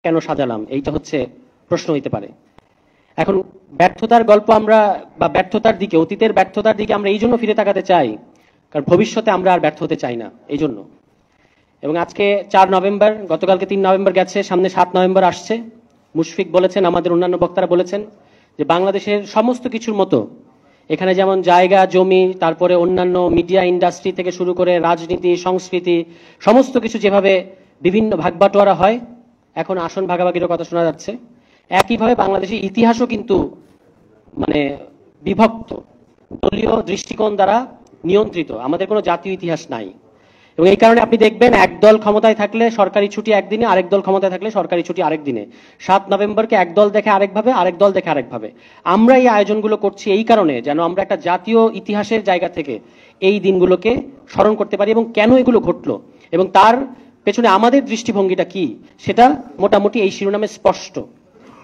কেন সাজালাম, এইটা হচ্ছে প্রশ্ন হইতে পারে। এখন ব্যর্থতার গল্প আমরা বা ব্যর্থতার দিকে, অতীতের ব্যর্থতার দিকে আমরা এই জন্য ফিরে তাকাতে চাই কারণ ভবিষ্যতে আমরা আর ব্যর্থ হতে চাই না এই জন্য। এবং আজকে 4 নভেম্বর, গতকালকে 3 নভেম্বর গেছে, সামনে 7 নভেম্বর আসছে। মুশফিক বলেছেন, আমাদের অন্যান্য বক্তারা বলেছেন যে বাংলাদেশের সমস্ত কিছুর মতো এখানে যেমন জায়গা জমি, তারপরে অন্যান্য মিডিয়া ইন্ডাস্ট্রি থেকে শুরু করে রাজনীতি, সংস্কৃতি, সমস্ত কিছু যেভাবে বিভিন্ন ভাগবাটোয়ারা হয়, এখন আসন ভাগাভাগির কথা শোনা যাচ্ছে, একইভাবে বাংলাদেশের ইতিহাসও কিন্তু মানে বিভক্ত, দলীয় দৃষ্টিকোণ দ্বারা নিয়ন্ত্রিত। আমাদের কোনো জাতীয় ইতিহাস নাই। এবং এই কারণে আপনি দেখবেন এক দল ক্ষমতায় থাকলে সরকারি ছুটি একদিনে, আরেক দল ক্ষমতায় থাকলে সরকারি ছুটি আরেক দিনে। 7 নভেম্বরকে এক দল দেখে আরেকভাবে, আরেক দল দেখে আরেকভাবে। আমরা এই আয়োজনগুলো করছি এই কারণে যেন আমরা একটা জাতীয় ইতিহাসের জায়গা থেকে এই দিনগুলোকে স্মরণ করতে পারি এবং কেন এগুলো ঘটলো এবং তার পেছনে আমাদের দৃষ্টিভঙ্গিটা কি সেটা মোটামুটি এই শিরোনামে স্পষ্ট।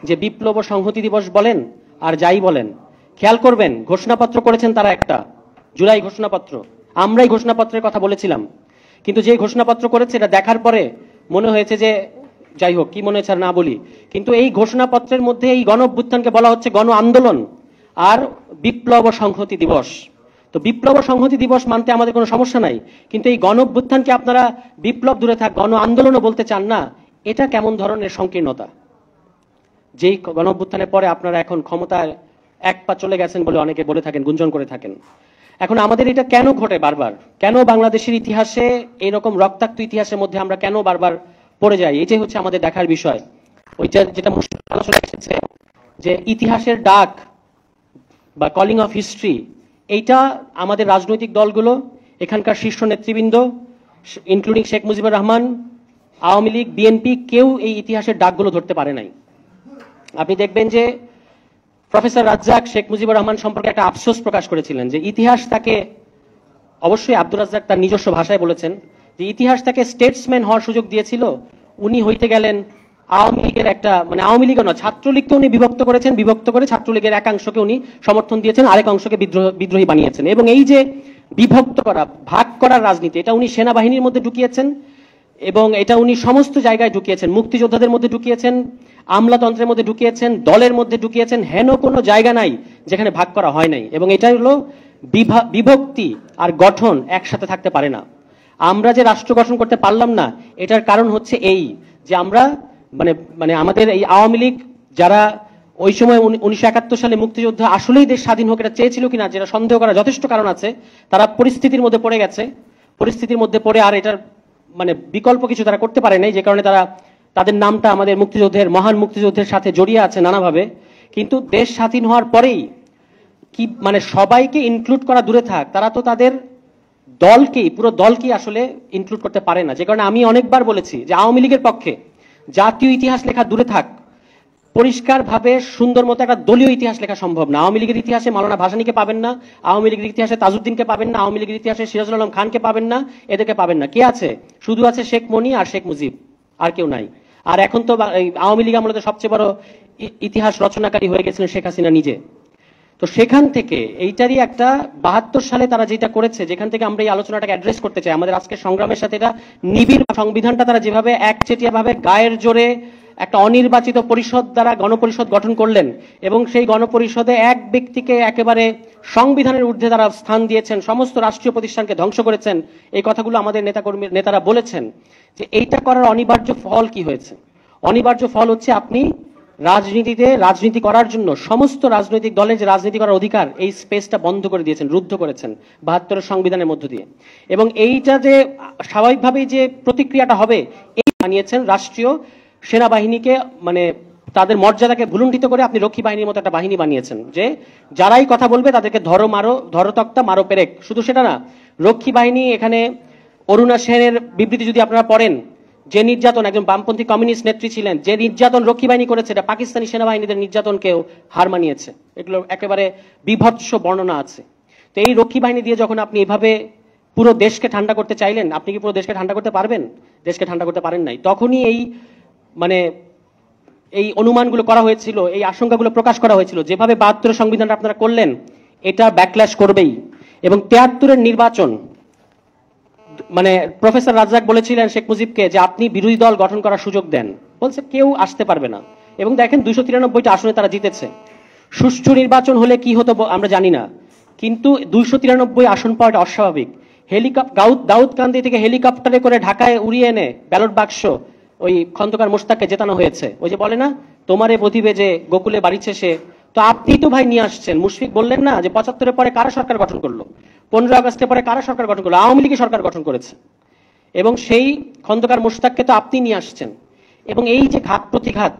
যে বিপ্লব ও সংহতি দিবস বলেন আর যাই বলেন, খেয়াল করবেন ঘোষণাপত্র করেছেন তারা একটা, জুলাই ঘোষণাপত্র। আমরাই ঘোষণাপত্রের কথা বলেছিলাম, কিন্তু যে ঘোষণাপত্র করেছে এটা দেখার পরে মনে হয়েছে যে যাই হোক, কি মনে হয়েছে আর না বলি, কিন্তু এই ঘোষণাপত্রের মধ্যে এই গণ অভ্যুত্থানকে বলা হচ্ছে গণ আন্দোলন আর বিপ্লব ও সংহতি দিবস। তো বিপ্লব ও সংহতি দিবস মানতে আমাদের কোনো সমস্যা নাই, কিন্তু এই গণ অভ্যুত্থানকে আপনারা বিপ্লব দূরে থাক গণ আন্দোলনও বলতে চান না, এটা কেমন ধরনের সংকীর্ণতা? যেই গণ অভ্যুত্থানের পরে আপনারা এখন ক্ষমতায় এক পা চলে গেছেন বলে অনেকে বলে থাকেন, গুঞ্জন করে থাকেন। এখন আমাদের এটা কেন ঘটে বারবার? কেন বাংলাদেশের ইতিহাসে এইরকম রক্তাক্ত ইতিহাসের মধ্যে আমরা কেন বারবার পড়ে যাই? এটাই হচ্ছে আমাদের দেখার বিষয়। ওইটা যেটা আলোচনা এসেছে যে ইতিহাসের ডাক বা কলিং অফ হিস্ট্রি, এইটা আমাদের রাজনৈতিক দলগুলো, এখানকার শীর্ষ নেতৃবৃন্দ ইনক্লুডিং শেখ মুজিবুর রহমান, আওয়ামী লীগ, বিএনপি, কেউ এই ইতিহাসের ডাকগুলো ধরতে পারে নাই। আপনি দেখবেন যে প্রফেসর রাজ্জাক শেখ মুজিবুর রহমান সম্পর্কে একটা আফসোস প্রকাশ করেছিলেন যে ইতিহাস তাকে, অবশ্যই আব্দুর রাজ্জাক তার নিজস্ব ভাষায় বলেছেন যে ইতিহাস তাকে স্টেটসম্যান হওয়ার সুযোগ দিয়েছিল, উনি হইতে গেলেন আওয়ামী লীগের একটা, মানে আওয়ামী লীগও না, ছাত্রলীগকে উনি বিভক্ত করেছেন, বিভক্ত করে ছাত্রলীগের একাংশকে উনি সমর্থন দিয়েছেন, আরেক অংশকে বিদ্রোহী বানিয়েছেন। এবং এই যে বিভক্ত করা, ভাগ করার রাজনীতি, এটা উনি সেনাবাহিনীর মধ্যে ঢুকিয়েছেন এবং এটা উনি সমস্ত জায়গায় ঢুকিয়েছেন, মুক্তিযোদ্ধাদের মধ্যে ঢুকিয়েছেন, আমলাতন্ত্রের মধ্যে ঢুকিয়েছেন, দলের মধ্যে ঢুকিয়েছেন, হেন কোনো জায়গা নাই যেখানে ভাগ করা হয় নাই। এবং এটা হলো বিভক্তি আর গঠন একসাথে থাকতে পারে না। আমরা যে রাষ্ট্র গঠন করতে পারলাম না, এটার কারণ হচ্ছে এই যে আমরা মানে আমাদের এই আওয়ামী লীগ যারা ওই সময় 1971 সালে মুক্তিযুদ্ধ আসলেই দেশ স্বাধীন হোক এটা চেয়েছিল কিনা, যেটা সন্দেহ করার যথেষ্ট কারণ আছে, তারা পরিস্থিতির মধ্যে পড়ে গেছে, পরিস্থিতির মধ্যে পড়ে আর এটার মানে বিকল্প কিছু তারা করতে পারে নাই, যে কারণে তারা তাদের নামটা আমাদের মুক্তিযুদ্ধের, মহান মুক্তিযুদ্ধের সাথে জড়িয়ে আছে নানাভাবে। কিন্তু দেশ স্বাধীন হওয়ার পরেই কি মানে সবাইকে ইনক্লুড করা দূরে থাক, তারা তো তাদের দলকেই, পুরো দলকেই আসলে ইনক্লুড করতে পারে না। যে কারণে আমি অনেকবার বলেছি যে আওয়ামী লীগের পক্ষে জাতীয় ইতিহাস লেখা দূরে থাক, পরিষ্কারভাবে সুন্দর মতো একটা দলীয় ইতিহাস লেখা সম্ভব না। আওয়ামী লীগের ইতিহাসে মাওলানা ভাসানীকে পাবেন না, আওয়ামী লীগের ইতিহাসে তাজউদ্দিনকে পাবেন না, আওয়ামী লীগের ইতিহাসে সিরাজুল আলম খানকে পাবেন না, এদেরকে পাবেন না। কে আছে? শুধু আছে শেখ মনি আর শেখ মুজিব, আর কেউ নাই। আর এখন তো আওয়ামী লীগ আমলে সবচেয়ে বড় ইতিহাস রচনাকারী হয়ে গেছিলেন শেখ হাসিনা নিজে। তো সেখান থেকে এইটারই একটা 72 সালে তারা যেটা করেছে, যেখান থেকে আমরা এই আলোচনাটাকে অ্যাড্রেস করতে চাই, আমাদের আজকের সংগ্রামের সাথে এটা নিবিড়। সংবিধানটা তারা যেভাবে একচেটিয়া ভাবে গায়ের জোরে একটা অনির্বাচিত পরিষদ দ্বারা গণপরিষদ গঠন করলেন এবং সেই গণপরিষদে এক ব্যক্তিকে একেবারে সংবিধানের ঊর্ধ্বে তারা স্থান দিয়েছেন, সমস্ত রাষ্ট্রীয় প্রতিষ্ঠানকে ধ্বংস করেছেন, এই কথাগুলো আমাদের নেতারা বলেছেন। যে এইটা করার অনিবার্য ফল কি হয়েছে? অনিবার্য ফল হচ্ছে আপনি রাজনীতিতে রাজনীতি করার জন্য সমস্ত রাজনৈতিক দলের যে রাজনীতি করার অধিকার, এই স্পেসটা বন্ধ করে দিয়েছেন, রুদ্ধ করেছেন 72 সংবিধানের মধ্য দিয়ে। এবং এইটা যে স্বাভাবিকভাবেই যে প্রতিক্রিয়াটা হবে, এই বানিয়েছেন রাষ্ট্রীয় সেনাবাহিনীকে, মানে তাদের মর্যাদাকে ভুলুণ্ঠিত করে আপনি রক্ষী বাহিনীর মতো একটা বাহিনী বানিয়েছেন, যে যারাই কথা বলবে তাদেরকে ধরো মারো, ধরো তক্তা মারো পেরেক। শুধু সেটা না, রক্ষী বাহিনী, এখানে অরুণা সেনের বিবৃতি যদি আপনারা পড়েন, যে নির্যাতন, একজন বামপন্থী কমিউনিস্ট নেত্রী ছিলেন, যে নির্যাতন রক্ষী বাহিনী করেছে, এটা পাকিস্তানি সেনাবাহিনীদের নির্যাতনকেও হার মানিয়েছে। এগুলো একেবারে বিভৎস বর্ণনা আছে। তো এই রক্ষী বাহিনী দিয়ে যখন আপনি এভাবে পুরো দেশকে ঠান্ডা করতে চাইলেন, আপনি কি পুরো দেশকে ঠান্ডা করতে পারবেন? দেশকে ঠান্ডা করতে পারেন নাই। তখনই এই মানে এই অনুমানগুলো করা হয়েছিল, এই আশঙ্কাগুলো প্রকাশ করা হয়েছিল, যেভাবে 72 সংবিধানটা আপনারা করলেন এটা ব্যাকল্যাশ করবেই। এবং 73-এর নির্বাচন, মানে প্রফেসর রাজ্জাক বলেছিলেন শেখ মুজিবকে যে আপনি বিরোধী দল গঠন করার সুযোগ দেন, বলছে কেউ আসতে পারবে না। এবং দেখেন 293টা আসনে তারা জিতেছে। সুষ্ঠু নির্বাচন হলে কি হতো আমরা জানি না, কিন্তু 293 আসন পাওয়াটা অস্বাভাবিক। দাউদকান্দি থেকে হেলিকপ্টারে করে ঢাকায় উড়িয়ে এনে ব্যালট বাক্স ওই খন্দকার মোশতাককে জেতানো হয়েছে। ওই যে বলে না, তোমারে বধিবে যে গোকুলে বাড়িছে সে, তো আপনি তো ভাই নিয়ে আসছেন। মুশফিক বললেন না যে 75-এর পরে কারা সরকার গঠন করলো, 15 আগস্টের পরে কারা সরকার গঠন করলো, আওয়ামী লীগের সরকার গঠন করেছে। এবং সেই খন্দকার মোশতাককে তো আপনি নিয়ে আসছেন। এবং এই যে ঘাত প্রতিঘাত,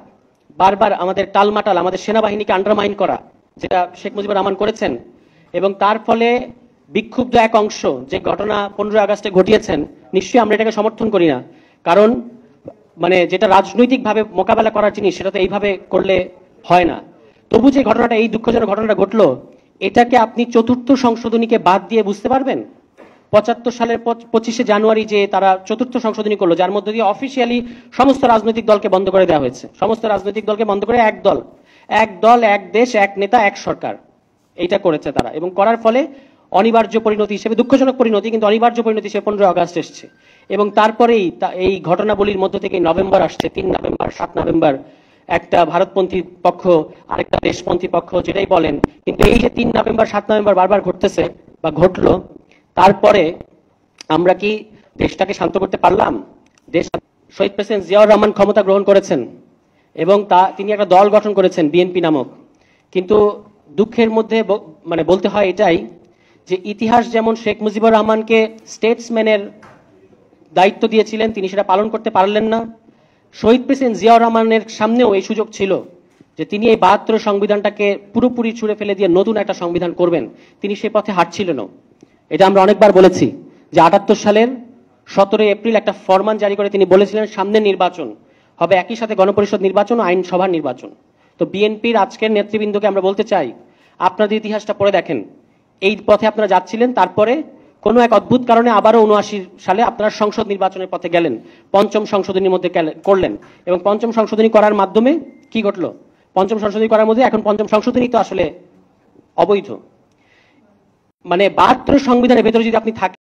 বারবার আমাদের টালমাটাল, আমাদের সেনাবাহিনীকে আন্ডারমাইন করা, যেটা শেখ মুজিবুর রহমান করেছেন, এবং তার ফলে বিক্ষুব্ধ এক অংশ যে ঘটনা 15 আগস্টে ঘটিয়েছেন, নিশ্চয়ই আমরা এটাকে সমর্থন করি না। কারণ মানে যেটা রাজনৈতিকভাবে মোকাবেলা করার জিনিস, সেটা তো এইভাবে করলে হয় না। তবু যে ঘটনাটা, এই দুঃখজনক ঘটনাটা ঘটলো, এটাকে আপনি চতুর্থ সংশোধনীকে বাদ দিয়ে বুঝতে পারবেন? 75 সালের 25শে জানুয়ারি যে তারা চতুর্থ সংশোধনী করলো, যার মধ্যে দিয়ে অফিসিয়ালি সমস্ত রাজনৈতিক দলকে বন্ধ করে দেওয়া হয়েছে, সমস্ত রাজনৈতিক দলকে বন্ধ করে এক দল, এক দেশ, এক নেতা, এক সরকার, এইটা করেছে তারা। এবং করার ফলে অনিবার্য পরিণতি হিসেবে, দুঃখজনক পরিণতি কিন্তু অনিবার্য পরিণতি হিসেবে 15 আগস্ট এসছে। এবং তারপরেই এই ঘটনাবলীর মধ্য থেকে নভেম্বর আসছে, 3 নভেম্বর, 7 নভেম্বর, একটা ভারতপন্থী পক্ষ আরেকটা দেশপন্থী পক্ষ, যেটাই বলেন। কিন্তু এই যে 3 নভেম্বর 7 নভেম্বর বারবার ঘটতেছে বা ঘটলো, তারপরে আমরা কি দেশটাকে শান্ত করতে পারলাম? শহীদ প্রেসিডেন্ট জিয়াউর রহমান ক্ষমতা গ্রহণ করেছেন এবং তিনি একটা দল গঠন করেছেন বিএনপি নামক। কিন্তু দুঃখের মধ্যে মানে বলতে হয় এটাই যে ইতিহাস যেমন শেখ মুজিবুর রহমানকে স্টেটসম্যানের দায়িত্ব দিয়েছিলেন, তিনি সেটা পালন করতে পারলেন না। শহীদ প্রেসিডেন্ট জিয়াউর রহমানের সামনেও এই সুযোগ ছিল যে তিনি এই 72 সংবিধানটাকে পুরোপুরি ছুঁড়ে ফেলে দিয়ে নতুন একটা সংবিধান করবেন, তিনি সে পথে হাঁটছিলেন। এটা আমরা অনেকবার বলেছি যে 78 সালের 17 এপ্রিল একটা ফরমান জারি করে তিনি বলেছিলেন সামনের নির্বাচন হবে একই সাথে গণপরিষদ নির্বাচন ও আইনসভার নির্বাচন। তো বিএনপির আজকের নেতৃবৃন্দকে আমরা বলতে চাই, আপনাদের ইতিহাসটা পড়ে দেখেন, এই পথে আপনারা যাচ্ছিলেন, তারপরে কোনো এক অদ্ভুত কারণে আবারও 79 সালে আপনারা সংসদ নির্বাচনের পথে গেলেন, পঞ্চম সংশোধনীর মধ্যে করলেন। এবং পঞ্চম সংশোধনী করার মাধ্যমে কি ঘটলো? পঞ্চম সংশোধনী করার মধ্যে এখন পঞ্চম সংশোধনী তো আসলে অবৈধ। মানে 72 সংবিধানের ভেতরে যদি আপনি থাকেন